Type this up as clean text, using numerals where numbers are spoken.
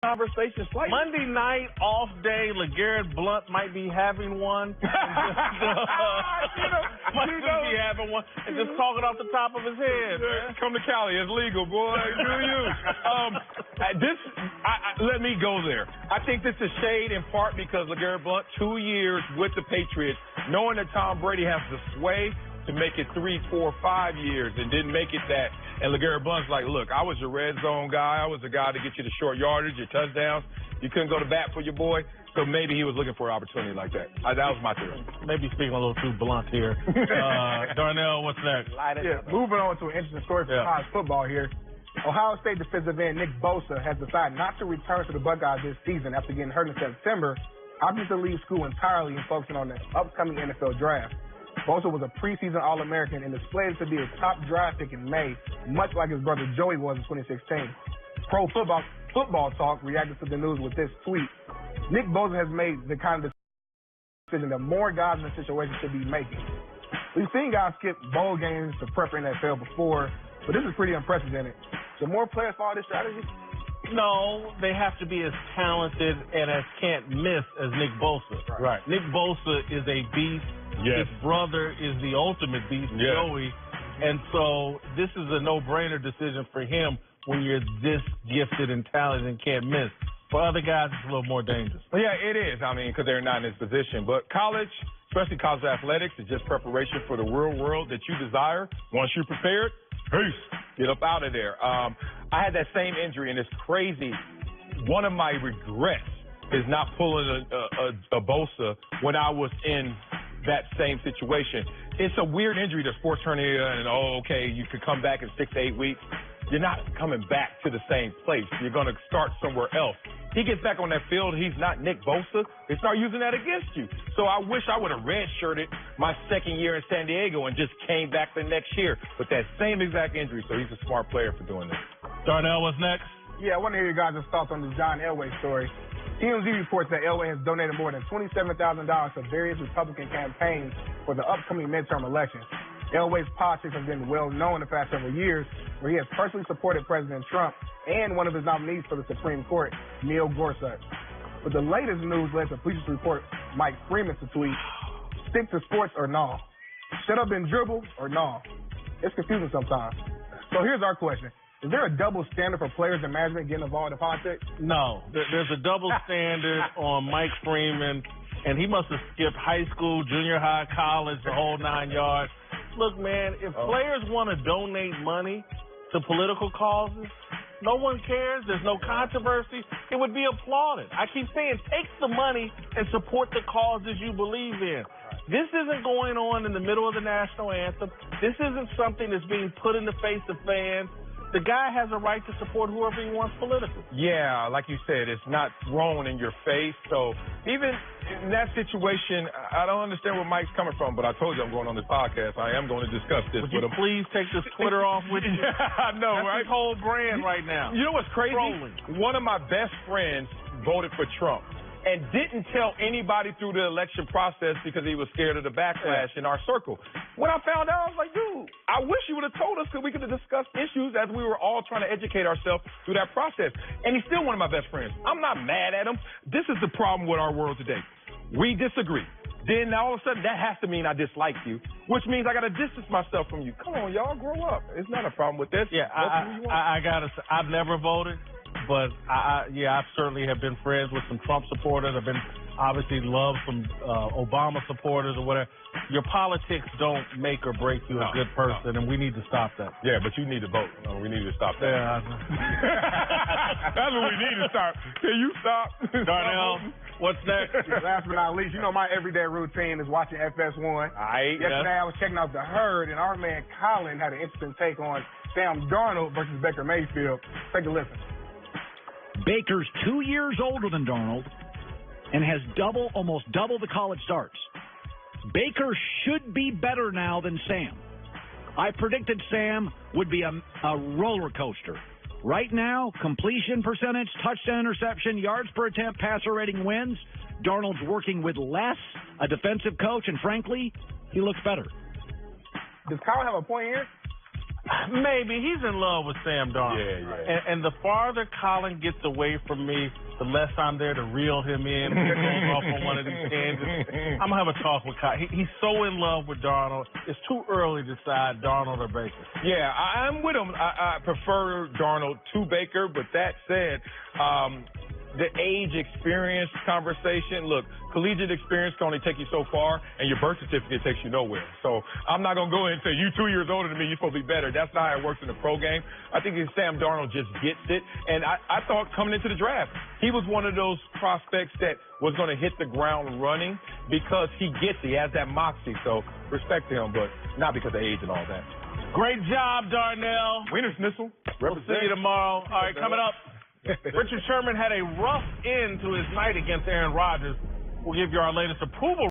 conversation slightly. Monday night, off day, LeGarrette Blount might be having one. Might just be having one and just talking off the top of his head. Man. Come to Cali. It's legal, boy. Do you? Let me go there. I think this is shade in part because LeGarrette Blount, 2 years with the Patriots, knowing that Tom Brady has the sway to make it 3, 4, 5 years and didn't make it that. And LeGarrette Blount's like, look, I was your red zone guy. I was the guy to get you the short yardage, your touchdowns. You couldn't go to bat for your boy. So maybe he was looking for an opportunity like that. That was my theory. Maybe speaking a little too blunt here. Darnell, what's next? Yeah, moving on to an interesting story for college football here. Ohio State defensive end Nick Bosa has decided not to return to the Buckeyes this season after getting hurt in September, opting to leave school entirely and focusing on the upcoming NFL draft. Bosa was a preseason All-American and displayed to be a top draft pick in May, much like his brother Joey was in 2016. Pro Football Talk reacted to the news with this tweet. Nick Bosa has made the kind of decision that more guys in the situation should be making. We've seen guys skip bowl games to prep for NFL before, but this is pretty unprecedented. Should more players follow this strategy? No, they have to be as talented and as can't miss as Nick Bosa. Right. Nick Bosa is a beast. Yes. His brother is the ultimate beast, Joey. And so this is a no-brainer decision for him when you're this gifted and talented and can't miss. For other guys, it's a little more dangerous. Yeah, it is. I mean, because they're not in this position. But college, especially college athletics, is just preparation for the real world that you desire. Once you're prepared, peace. Get up out of there. I had that same injury, and it's crazy. One of my regrets is not pulling a Bosa when I was in that same situation. It's a weird injury, the sports hernia, and okay, you could come back in 6 to 8 weeks. You're not coming back to the same place. You're going to start somewhere else. He gets back on that field. He's not Nick Bosa. They start using that against you. So I wish I would have redshirted my second year in San Diego and just came back the next year with that same exact injury. So he's a smart player for doing this. Darnell, what's next? Yeah, I want to hear your guys' thoughts on the John Elway story. TMZ reports that Elway has donated more than $27,000 to various Republican campaigns for the upcoming midterm elections. Elway's politics have been well known the past several years, where he has personally supported President Trump and one of his nominees for the Supreme Court, Neil Gorsuch. But the latest news led to police report Mike Freeman to tweet, "Stick to sports or no? Shut up and dribble or no?" It's confusing sometimes. So here's our question. Is there a double standard for players and management getting involved in politics? No. There's a double standard on Mike Freeman, and he must have skipped high school, junior high, college, the whole 9 yards. Look, man, if players want to donate money to political causes, no one cares. There's no controversy. It would be applauded. I keep saying, take the money and support the causes you believe in. This isn't going on in the middle of the national anthem. This isn't something that's being put in the face of fans. The guy has a right to support whoever he wants politically. Yeah, like you said, it's not thrown in your face. So even in that situation, I don't understand where Mike's coming from, but I told you I'm going on this podcast. I am going to discuss this with him. Please take this Twitter off with you? Yeah, I know, That's right? his whole brand right now. You know what's crazy? Trolling. One of my best friends voted for Trump and didn't tell anybody through the election process because he was scared of the backlash in our circle. When I found out, I was like, dude, I wish you would have told us because we could have discussed issues as we were all trying to educate ourselves through that process. And he's still one of my best friends. I'm not mad at him. This is the problem with our world today. We disagree. Then all of a sudden that has to mean I dislike you, which means I got to distance myself from you. Come on, y'all, grow up. It's not a problem with this. Yeah, I got to say, I've never voted. But, I certainly have been friends with some Trump supporters. I've been obviously love some Obama supporters or whatever. Your politics don't make or break you a good person, and we need to stop that. Yeah, but you need to vote. We need to stop that. Yeah. That's what we need to stop. Can you stop? Darnell, what's next? Last but not least, you know my everyday routine is watching FS1. Yesterday I was checking out The Herd, and our man Colin had an interesting take on Sam Darnold versus Baker Mayfield. Take a listen. Baker's 2 years older than Darnold and has almost double the college starts. Baker should be better now than Sam. I predicted Sam would be a roller coaster. Right now, completion percentage, touchdown interception, yards per attempt, passer rating wins. Darnold's working with less, a defensive coach, and frankly, he looks better. Does Kyle have a point here? Maybe. He's in love with Sam Darnold. Yeah. And the farther Colin gets away from me, the less I'm there to reel him in. He goes off on one of these tangents. I'm going to have a talk with Colin. He's so in love with Darnold. It's too early to decide Darnold or Baker. Yeah, I'm with him. I prefer Darnold to Baker, but that said, the age experience conversation, look, collegiate experience can only take you so far, and your birth certificate takes you nowhere. So I'm not going to go in and say, you 2 years older than me, you're supposed to be better. That's not how it works in the pro game. I think Sam Darnold just gets it. And I thought coming into the draft, he was one of those prospects that was going to hit the ground running because he gets it. He has that moxie. So respect to him, but not because of age and all that. Great job, Darnell. Wiener Schnitzel. We'll see you tomorrow. All right, coming up. Richard Sherman had a rough end to his night against Aaron Rodgers. We'll give you our latest approval